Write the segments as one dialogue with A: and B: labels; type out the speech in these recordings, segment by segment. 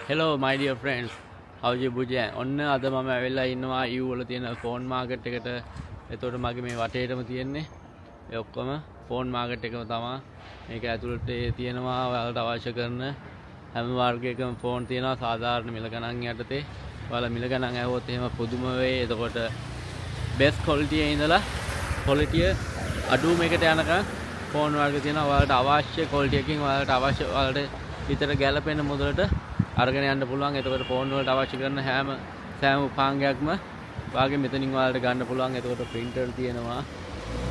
A: Hello my dear friends, how you doing? ඔන්න අද මම ඇවිල්ලා ඉන්නවා EU වල තියෙන ෆෝන් මාකට් එකට. එතකොට මගේ මේ වටේටම තියෙන්නේ ඒ ඔක්කොම ෆෝන් මාකට් එකම තමයි. මේක ඇතුළට තියෙනවා ඔයාලට අවශ්‍ය කරන හැම වර්ගයකම ෆෝන් තියෙනවා සාධාරණ මිල ගණන් යටතේ. ඔයාලා මිල ගණන් ඇහුවොත් එහෙම පුදුම වෙයි. එතකොට best quality ඉඳලා quality අඩුම එකට යනකම් ෆෝන් වර්ග තියෙනවා. ඔයාලට අවශ්‍ය quality එකකින් ඔයාලට අවශ්‍ය ඔයාලට විතර ගැලපෙන මුදලට අරගෙන යන්න පුළුවන්. එතකොට ෆෝන් වලට අවශ්‍ය කරන සෑම උපාංගයක්ම වාගේ මෙතනින් ඔයාලට ගන්න පුළුවන්. එතකොට printer තියෙනවා,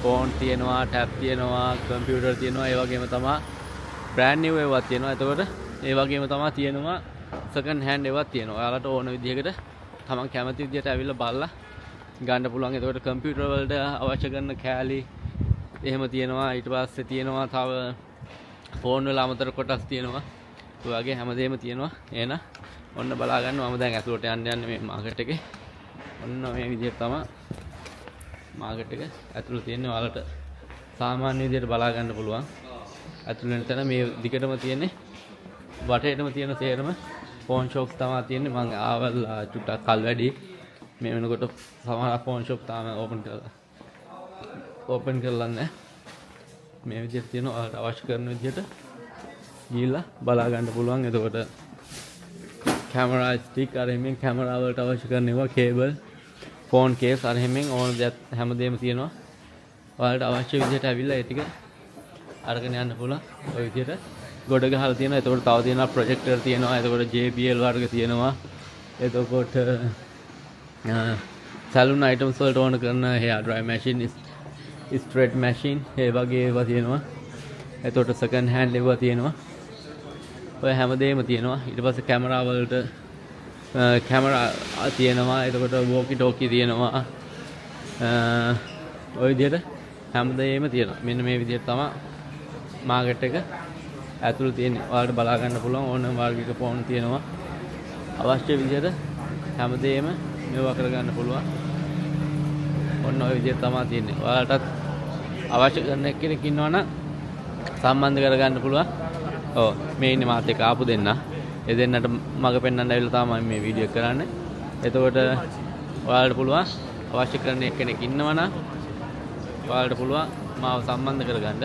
A: ෆෝන් තියෙනවා, ටැබ් තියෙනවා, කම්පියුටර් තියෙනවා. ඒ වගේම තමයි brand new ඒවා තියෙනවා. එතකොට ඒ වගේම තමයි තියෙනවා second hand ඒවා තියෙනවා. ඔයාලට ඕන විදිහකට තමන් කැමති විදිහට ඇවිල්ලා බලලා ගන්න පුළුවන්. එතකොට කම්පියුටර් වලට අවශ්‍ය කරන කෑලි එහෙම තියෙනවා. ඊට පස්සේ තියෙනවා තව ෆෝන් වල අමතර කොටස් තියෙනවා. ඒ වගේ හැමදේම තියෙනවා. එහෙනම් ඔන්න බලා ගන්න. මම දැන් ඇතුළට යන්න මේ මාකට් එකේ. ඔන්න මේ විදිහට තමයි මාකට් එක ඇතුළේ තියෙන්නේ. ඔයාලට සාමාන්‍ය විදිහට බලා ගන්න පුළුවන්. ඇතුළේ වෙන තැන මේ දිගටම තියෙන්නේ වටේටම තියෙන තේරම ෆෝන් ෂොප්ස් තමයි තියෙන්නේ. මම ආවල්ලා චුට්ටක් කල් වැඩි. මේ වෙනකොට සමහර ෆෝන් ෂොප් තාම ඕපන් කරලා නැහැ. මේ විදිහට තියෙනවා. ඔයාලට අවශ්‍ය කරන විදිහට ගිහිල්ලා බලා ගන්න පුළුවන්. එතකොට කැමරා ස්ටික් අරෙමින් කැමරා වලට අවශ්‍ය කරන ඒවා කේබල් ෆෝන් කේස් අරෙමින් ඕන දෙයක් හැමදේම තියෙනවා. ඔයාලට අවශ්‍ය විදිහට ඇවිල්ලා ඒ ටික අරගෙන යන්න පුළුවන්. ඔය විදිහට ගොඩ ගහලා තියෙනවා. එතකොට තව තියෙනවා ප්‍රොජෙක්ටර් තියෙනවා. එතකොට JBL වර්ග තියෙනවා. එතකොට සැලුන් අයිටම්ස් වලට ඕන කරන hair dry machine, straight machine ඒ වගේ ඒවා තියෙනවා. එතකොට second hand ඒවා තියෙනවා. ඔය හැමදේම තියෙනවා. ඊට පස්සේ කැමරා වලට කැමරා තියෙනවා. එතකොට walkie talkie තියෙනවා. ඔය විදිහට හැමදේම තියෙනවා. මෙන්න මේ විදිහට තමයි මාකට් එක ඇතුළේ තියෙන්නේ. ඔයාලට බලා ගන්න පුළුවන්. ඕනම වර්ගයක ෆෝන් තියෙනවා. අවශ්‍ය විදිහට හැමදේම මේවා කරගන්න පුළුවන්. ඔන්න ඔය විදිහට තමයි තියෙන්නේ. ඔයාලටත් අවශ්‍ය කරන කෙනෙක් ඉන්නවනම් සම්බන්ධ කරගන්න පුළුවන්. ඔව් මේ ඉන්නේ මාත් එක්ක ආපු දෙන්න. ඒ දෙන්නට මග පෙන්වන්න ඇවිල්ලා තමයි මේ වීඩියෝ එක කරන්නේ. එතකොට ඔයාලට පුළුවන් අවශ්‍ය කරන කෙනෙක් ඉන්නවනම් ඔයාලට පුළුවන් මාව සම්බන්ධ කරගන්න.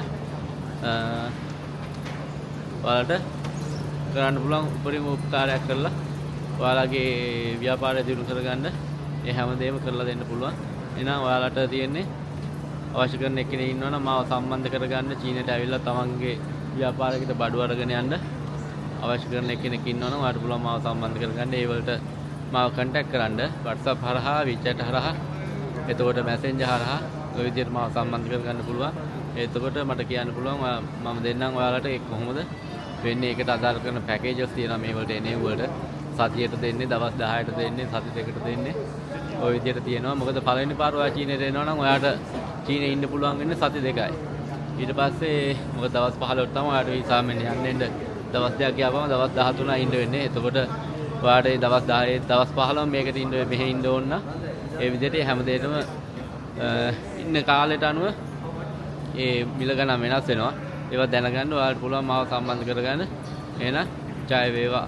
A: ඔයාලට කරන්න පුළුවන් උපරිම උපකාරයක් කරලා ඔයාලගේ ව්‍යාපාරය දියුණු කරගන්න ඒ හැමදේම කරලා දෙන්න පුළුවන්. එහෙනම් ඔයාලට තියෙන්නේ අවශ්‍ය කරන කෙනෙක් ඉන්නවනම් මාව සම්බන්ධ කරගන්න. චීනයට ඇවිල්ලා තමන්ගේ ව්‍යාපාරයකට බඩු අරගෙන යන්න අවශ්‍ය කරන කෙනෙක් ඉන්නවනම් ඔයාලට පුළුවන් මාව සම්බන්ධ කරගන්න. ඒ වලට මාව contact කරන්න WhatsApp හරහා, WeChat හරහා, එතකොට Messenger හරහා ඔය විදිහට මාව සම්බන්ධ කරගන්න පුළුවන්. එතකොට මට කියන්න පුළුවන් මම දෙන්නම් ඔයාලට ඒක කොහොමද වෙන්නේ. ඒකට අදාළ කරන packages තියෙනවා මේ වලට එනේ වලට. සතියට දෙන්නේ, දවස් 10ට දෙන්නේ, සති දෙකකට දෙන්නේ. ඔය විදිහට තියෙනවා. මොකද පළවෙනි පාර ඔයා චීනෙට එනවා නම් ඔයාට චීනේ ඉන්න පුළුවන් වෙන්නේ සති දෙකයි. ඊට පස්සේ මොකද දවස් 15ට තමයි ඔයාට වීසාවෙන් යන්න දවස් දෙකක් ගියාම දවස් 13 ඉන්න වෙන්නේ. එතකොට ඔයාට මේ දවස් 10 දවස් 15 මේකට ඉන්න මෙහෙ ඉන්න ඕන නම් ඒ විදිහට හැමදේටම ඉන්න කාලෙට අනුව ඒ මිල ගණන් වෙනස් වෙනවා. ඒවා දැනගන්න ඔයාලට පුළුවන් මාව සම්බන්ධ කරගන්න. එහෙනම් ජය වේවා.